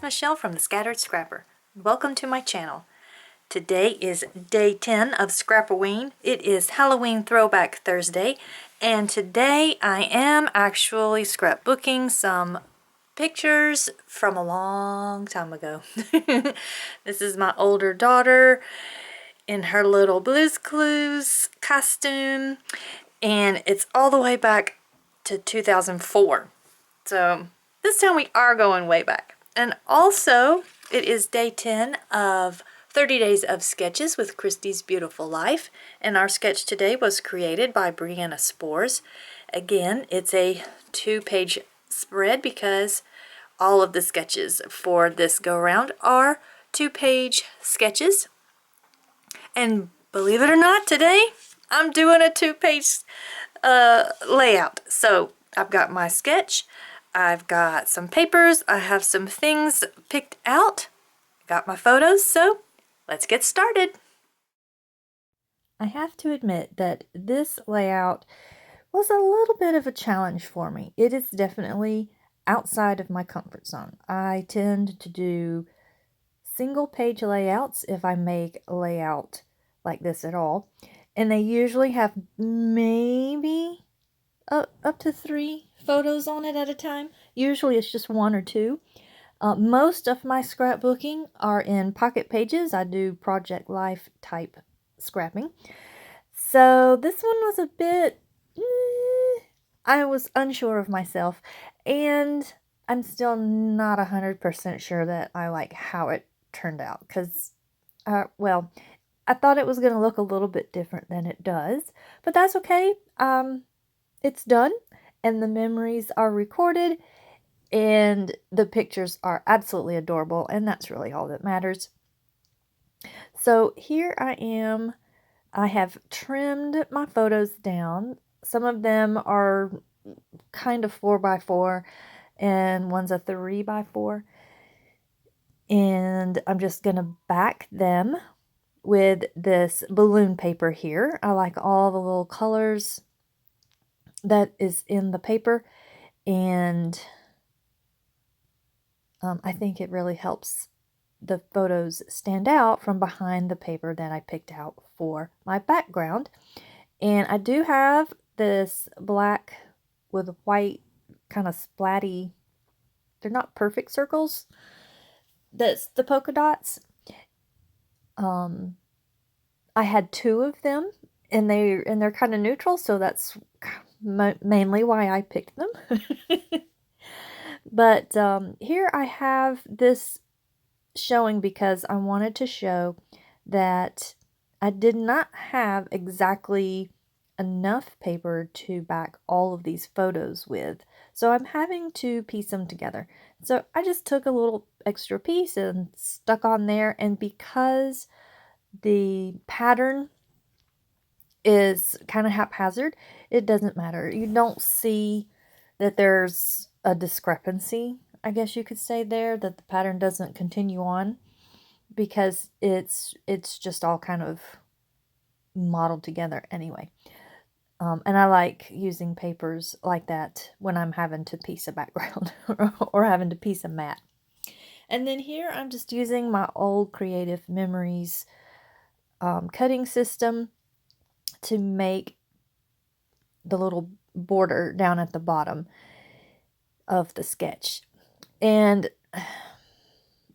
Michelle from the Scattered Scrapper. Welcome to my channel. Today is day 10 of Scrap-O-Ween. It is Halloween Throwback Thursday, and today I am actually scrapbooking some pictures from a long time ago. This is my older daughter in her little Blue's Clues costume, and it's all the way back to 2004. So this time we are going way back. And also, it is day 10 of 30 Days of Sketches with Christy's Beautiful Life. And our sketch today was created by Brianna Spores. Again, it's a 2-page spread because all of the sketches for this go-around are 2-page sketches. And believe it or not, today I'm doing a 2-page layout. So I've got my sketch, I've got some papers, I have some things picked out, got my photos, so let's get started. I have to admit that this layout was a little bit of a challenge for me. It is definitely outside of my comfort zone. I tend to do single page layouts if I make a layout like this at all, and they usually have maybe up to 3 photos on it at a time. Usually it's just 1 or 2. Most of my scrapbooking are in pocket pages. I do project life type scrapping. So this one was a bit, I was unsure of myself, and I'm still not 100% sure that I like how it turned out, because, well, I thought it was going to look a little bit different than it does, but that's okay. It's done, and the memories are recorded, and the pictures are absolutely adorable, and that's really all that matters. So here I am. I have trimmed my photos down. Some of them are kind of 4x4, and one's a 3x4. And I'm just going to back them with this balloon paper here. I like all the little colors that is in the paper, and I think it really helps the photos stand out from behind the paper that I picked out for my background. And I do have this black with white kind of splatty, they're not perfect circles, that's the polka dots. I had 2 of them, and they're kind of neutral, so that's mainly why I picked them. But here I have this showing because I wanted to show that I did not have exactly enough paper to back all of these photos with, so I'm having to piece them together. So I just took a little extra piece and stuck on there, and because the pattern is kind of haphazard, it doesn't matter. You don't see that there's a discrepancy, I guess you could say there, that the pattern doesn't continue on, because it's just all kind of modeled together anyway. And I like using papers like that when I'm having to piece a background or having to piece a mat. And then here I'm just using my old Creative Memories cutting system to make the little border down at the bottom of the sketch. And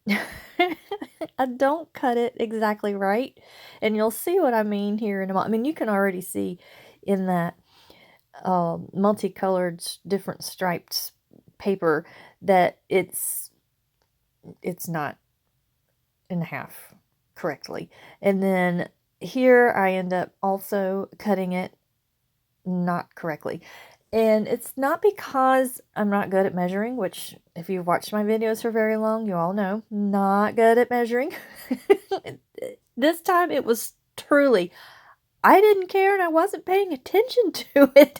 I don't cut it exactly right, and you'll see what I mean here in a moment. I mean, you can already see in that multicolored, different striped paper that it's not in half correctly. And then here I end up also cutting it not correctly. And it's not because I'm not good at measuring, which if you've watched my videos for very long, you all know, not good at measuring. This time it was truly, I didn't care and I wasn't paying attention to it.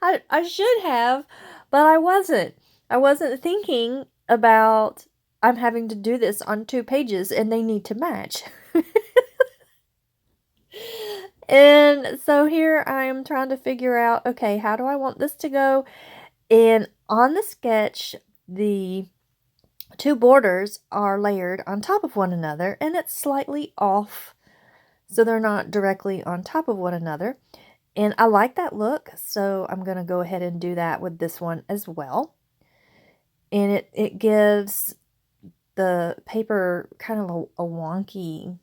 I should have, but I wasn't. I wasn't thinking about, I'm having to do this on 2 pages and they need to match. And so here I am trying to figure out, okay, how do I want this to go? And on the sketch, the two borders are layered on top of one another, and it's slightly off, so they're not directly on top of one another. And I like that look, so I'm going to go ahead and do that with this one as well. And it gives the paper kind of a wonky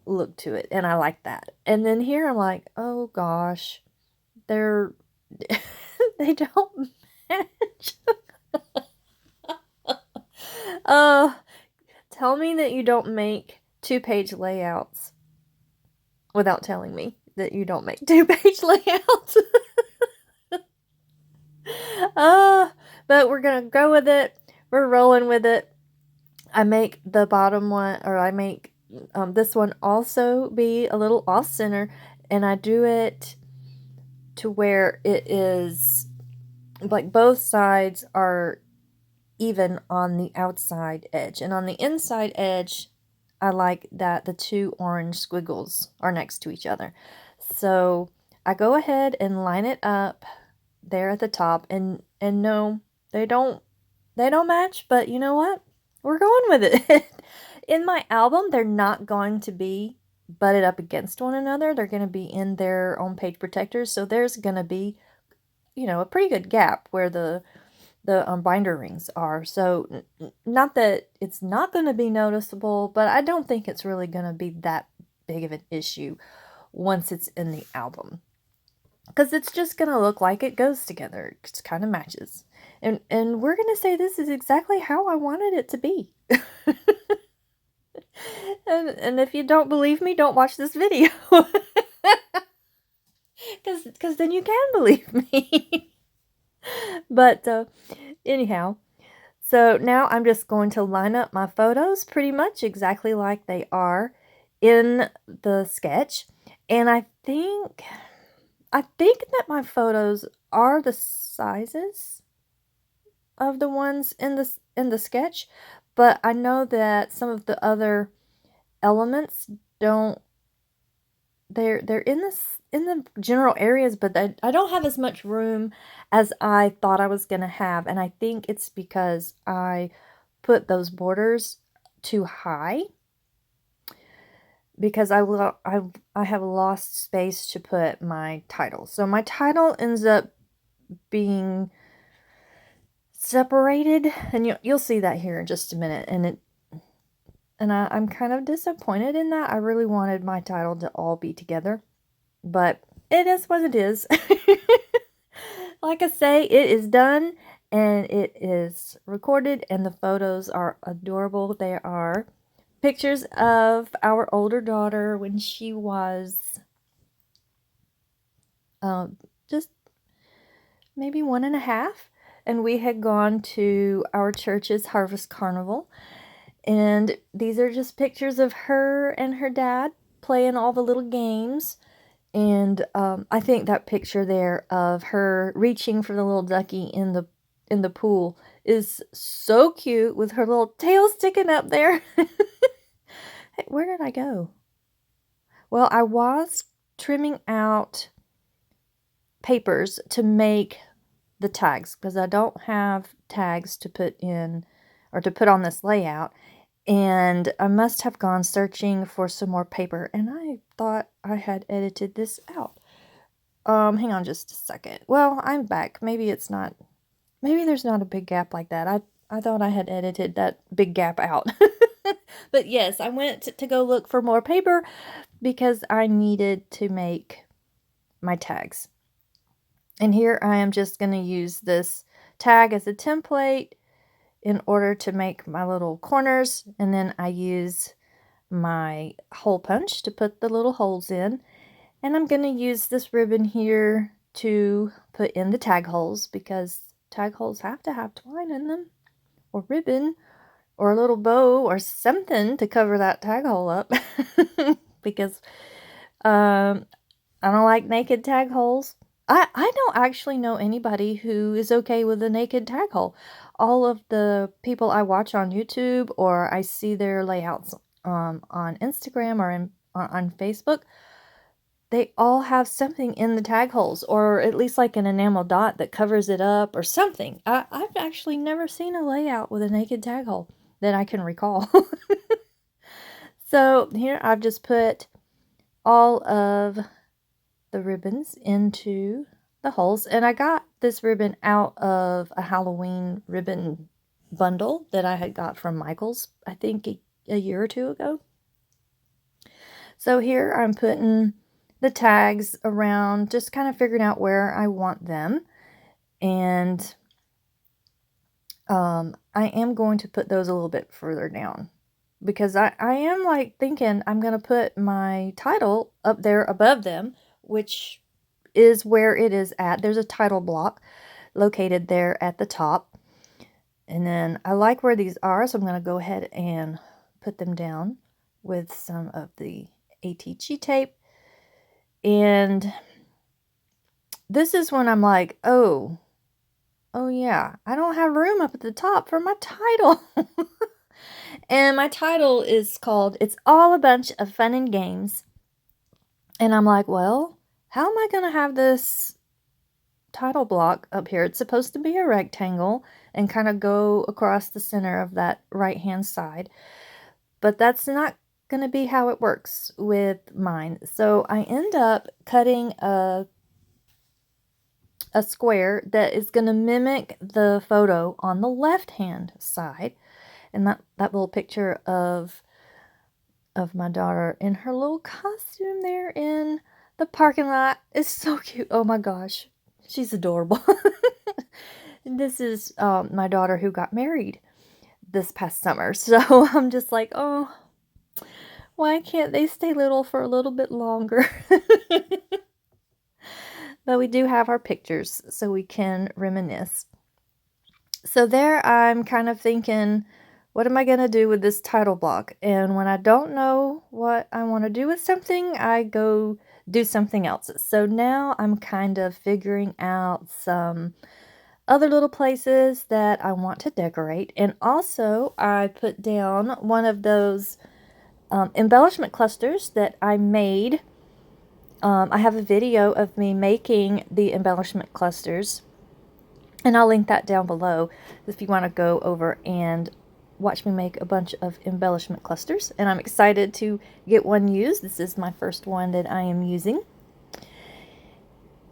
look to it, and I like that. And then here I'm like, oh gosh, they're they don't match. Tell me that you don't make 2-page layouts without telling me that you don't make 2-page layouts. But we're gonna go with it. We're rolling with it. I make the bottom one, or I make this one also be a little off center, and I do it to where it is like both sides are even on the outside edge, and on the inside edge I like that the two orange squiggles are next to each other. So I go ahead and line it up there at the top, and no, they don't match, but you know what? We're going with it. In my album, they're not going to be butted up against one another. They're going to be in their own page protectors, so there's going to be, you know, a pretty good gap where the binder rings are. So not that it's not going to be noticeable, but I don't think it's really going to be that big of an issue once it's in the album, because it's just going to look like it goes together. It kind of matches. And we're going to say this is exactly how I wanted it to be. And if you don't believe me, don't watch this video. Because then you can believe me. But anyhow, so now I'm just going to line up my photos pretty much exactly like they are in the sketch. And I think that my photos are the sizes of the ones in the sketch, but I know that some of the other elements don't. They're in the general areas, but I don't have as much room as I thought I was gonna have, and I think it's because I put those borders too high, because I have lost space to put my title. So my title ends up being separated, and you'll see that here in just a minute. And I'm kind of disappointed in that. I really wanted my title to all be together, but it is what it is. Like I say, it is done, and it is recorded, and the photos are adorable. They are pictures of our older daughter when she was just maybe 1.5, and we had gone to our church's Harvest Carnival. And these are just pictures of her and her dad playing all the little games. And I think that picture there of her reaching for the little ducky in the pool is so cute, with her little tail sticking up there. Hey, where did I go? Well, I was trimming out papers to make the tags, because I don't have tags to put in, or to put on this layout. And I must have gone searching for some more paper, and I thought I had edited this out. Hang on just a second. Well, I'm back. Maybe there's not a big gap like that. I thought I had edited that big gap out. But yes, I went to go look for more paper because I needed to make my tags. And here I am just going to use this tag as a template in order to make my little corners, and then I use my hole punch to put the little holes in, and I'm going to use this ribbon here to put in the tag holes, because tag holes have to have twine in them, or ribbon, or a little bow, or something to cover that tag hole up. Because I don't like naked tag holes. I don't actually know anybody who is okay with a naked tag hole. All of the people I watch on YouTube, or I see their layouts on Instagram or on Facebook, they all have something in the tag holes, or at least like an enamel dot that covers it up or something. I've actually never seen a layout with a naked tag hole. that I can recall. So here I've just put all of the ribbons into the holes, and I got this ribbon out of a Halloween ribbon bundle that I had got from Michael's, I think a year or two ago. So here I'm putting the tags around, just kind of figuring out where I want them. And I am going to put those a little bit further down, because I am like thinking I'm going to put my title up there above them, which is where it is at. There's a title block located there at the top. And then I like where these are, so I'm going to go ahead and put them down with some of the ATG tape. And this is when I'm like, oh yeah, I don't have room up at the top for my title. And my title is called It's All a Bunch of Fun and Games. And I'm like, well, how am I going to have this title block up here? It's supposed to be a rectangle and kind of go across the center of that right-hand side. But that's not going to be how it works with mine. So I end up cutting a square that is going to mimic the photo on the left-hand side. And that little picture of my daughter in her little costume there in the parking lot is so cute. Oh my gosh, she's adorable. This is my daughter who got married this past summer. So I'm just like, oh, why can't they stay little for a little bit longer? But we do have our pictures, so we can reminisce. So there I'm kind of thinking, what am I going to do with this title block? And when I don't know what I want to do with something, I go do something else. So now I'm kind of figuring out some other little places that I want to decorate. And also I put down one of those embellishment clusters that I made. I have a video of me making the embellishment clusters, and I'll link that down below if you want to go over and watch me make a bunch of embellishment clusters. And I'm excited to get one used. This is my first one that I am using.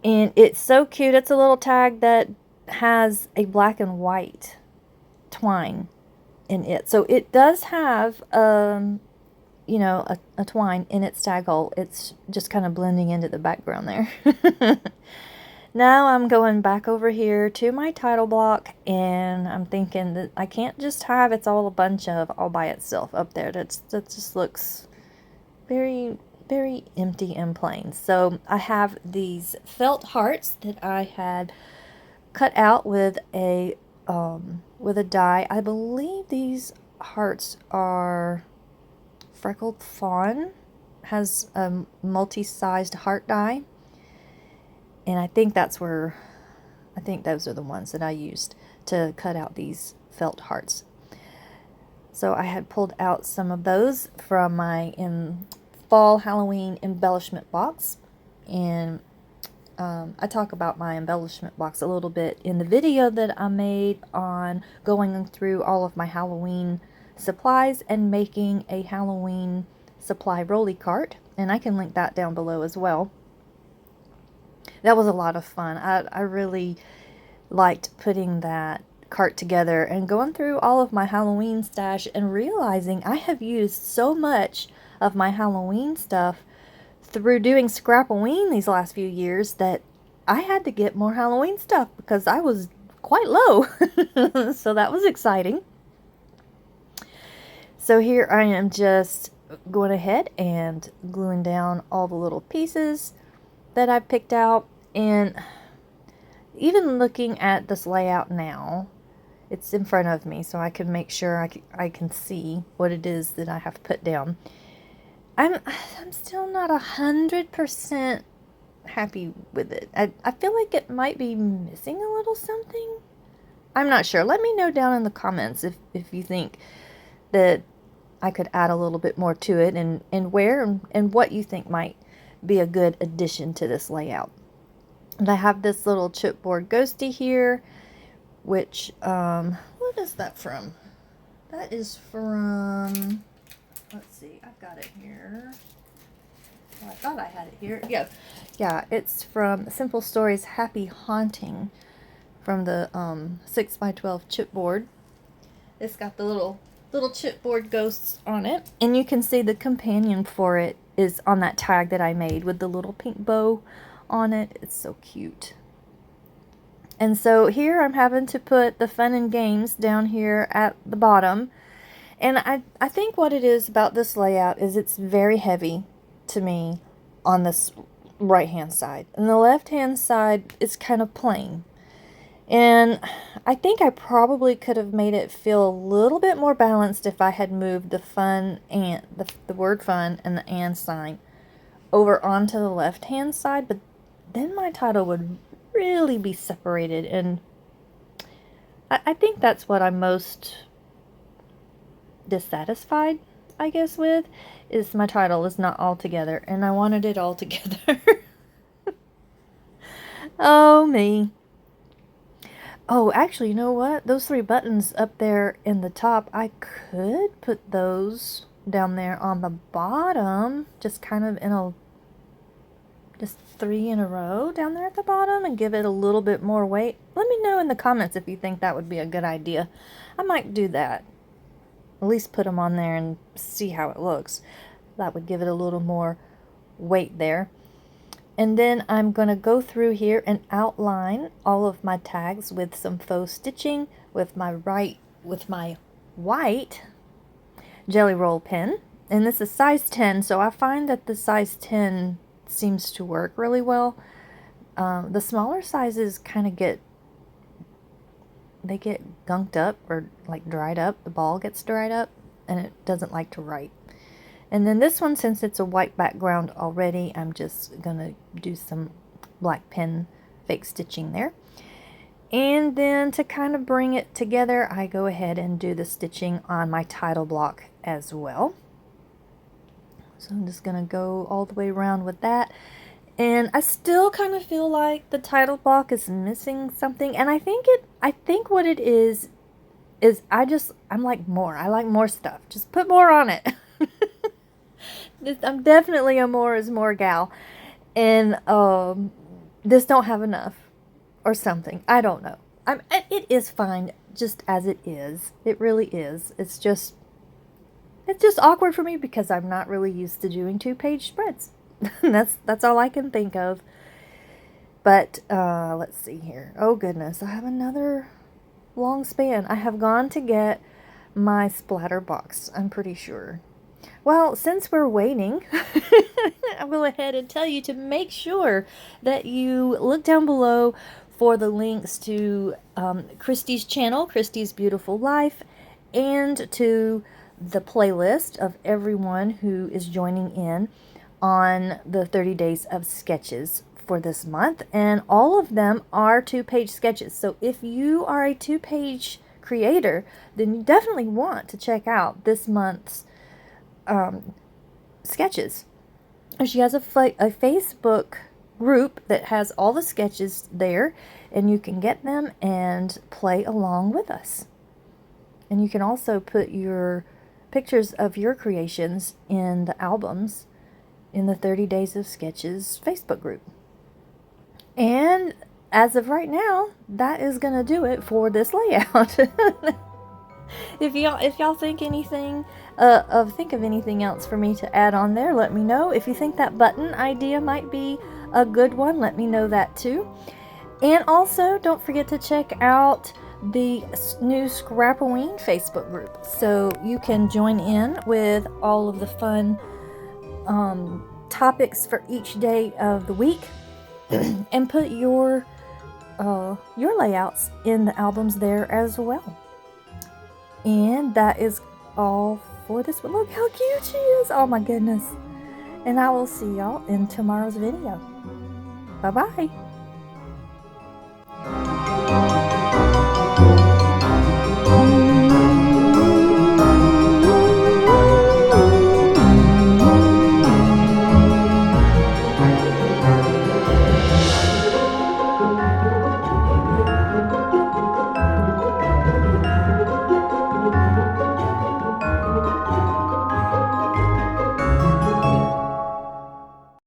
And it's so cute. It's a little tag that has a black and white twine in it. So it does have, you know, a twine in its tag hole. It's just kind of blending into the background there. Now I'm going back over here to my title block, and I'm thinking that I can't just have It's All a Bunch of all by itself up there. That just looks very, very empty and plain. So I have these felt hearts that I had cut out with a die. I believe these hearts are Freckled Fawn, has a multi-sized heart die. And I think those are the ones that I used to cut out these felt hearts. So I had pulled out some of those from my fall Halloween embellishment box. And I talk about my embellishment box a little bit in the video that I made on going through all of my Halloween supplies and making a Halloween supply rolly cart. And I can link that down below as well. That was a lot of fun. I really liked putting that cart together and going through all of my Halloween stash and realizing I have used so much of my Halloween stuff through doing Scrap-O-Ween these last few years that I had to get more Halloween stuff because I was quite low. So that was exciting. So here I am just going ahead and gluing down all the little pieces that I picked out. And even looking at this layout now, it's in front of me so I can make sure I can see what it is that I have put down. I'm still not 100% happy with it. I feel like it might be missing a little something. I'm not sure. Let me know down in the comments if you think that I could add a little bit more to it, and where and what you think might be a good addition to this layout. And I have this little chipboard ghosty here, which what is that from? That is from, let's see, I've got it here. Oh, I thought I had it here. Yeah. Yeah, it's from Simple Stories Happy Haunting from the 6x12 chipboard. It's got the little chipboard ghosts on it. And you can see the companion for it is on that tag that I made with the little pink bow on it. It's so cute. And so here I'm having to put the fun and games down here at the bottom. And I think what it is about this layout is it's very heavy to me on this right hand side. And the left hand side is kind of plain. And I think I probably could have made it feel a little bit more balanced if I had moved the fun and the word fun and the and sign over onto the left hand side, but then my title would really be separated, and I think that's what I'm most dissatisfied, I guess, with, is my title is not all together, and I wanted it all together. Oh, me. Oh, actually, you know what? Those 3 buttons up there in the top, I could put those down there on the bottom, just kind of in a, just 3 in a row down there at the bottom, and give it a little bit more weight. Let me know in the comments if you think that would be a good idea. I might do that. At least put them on there and see how it looks. That would give it a little more weight there. And then I'm going to go through here and outline all of my tags with some faux stitching with my white Jelly Roll pen. And this is size 10, so I find that the size 10 seems to work really well. The smaller sizes kind of get gunked up, or like dried up. The ball gets dried up and it doesn't like to write. And then this one, since it's a white background already, I'm just gonna do some black pen fake stitching there. And then to kind of bring it together, I go ahead and do the stitching on my title block as well. So I'm just gonna go all the way around with that. And I still kind of feel like the title block is missing something. And I think what it is I'm like more. I like more stuff. Just put more on it. I'm definitely a more is more gal. And this don't have enough or something. I don't know. It is fine just as it is. It really is. It's just awkward for me because I'm not really used to doing 2-page spreads. That's all I can think of. But let's see here. Oh goodness, I have another long span. I have gone to get my splatter box, I'm pretty sure. Well, since we're waiting, I'll go ahead and tell you to make sure that you look down below for the links to Christy's channel, Christy's Beautiful Life, and to the playlist of everyone who is joining in on the 30 days of sketches for this month. And all of them are 2-page sketches. So if you are a 2-page creator, then you definitely want to check out this month's sketches. She has a Facebook group that has all the sketches there, and you can get them and play along with us. And you can also put your pictures of your creations in the albums in the 30 Days of Sketches Facebook group. And as of right now, that is going to do it for this layout. If y'all think anything think of anything else for me to add on there, let me know. If you think that button idea might be a good one, let me know that too. And also, don't forget to check out the new Scrap-O-Ween Facebook group, so you can join in with all of the fun topics for each day of the week, and put your layouts in the albums there as well. And that is all for this one. Look how cute she is. Oh my goodness. And I will see y'all in tomorrow's video. Bye bye.